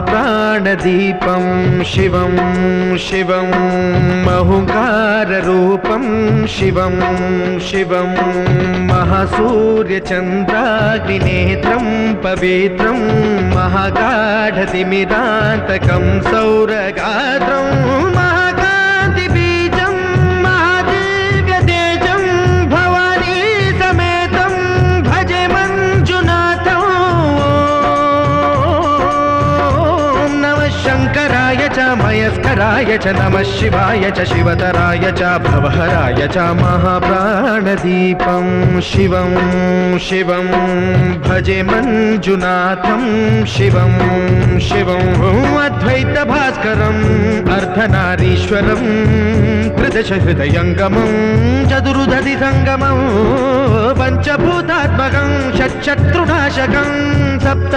महाप्राणदीपं शिवं शिवं महुङ्काररूपं शिवं शिवं महासूर्यचन्द्राग्निनेत्रं पवित्रं महागाढतिमिरान्तकं सौरगात्रं महाकान्तिबीजं महादिव्यतेजं भवानी समेतं भजे मञ्जुनाथं। ॐ नमः शङ्कराय च मयस्कराय च नमः शिवाय च शिवतराय च भवहराय च महाप्राणदीपं शिवं शिवं भजे मञ्जुनाथं शिवं शिवं अद्वैतभास्करम् अर्धनारीश्वरं त्रिदशहृदयङ्गमं चतुर्दधिसङ्गमं पञ्चभूतात्मकं षट्शत्रुनाशकं सप्त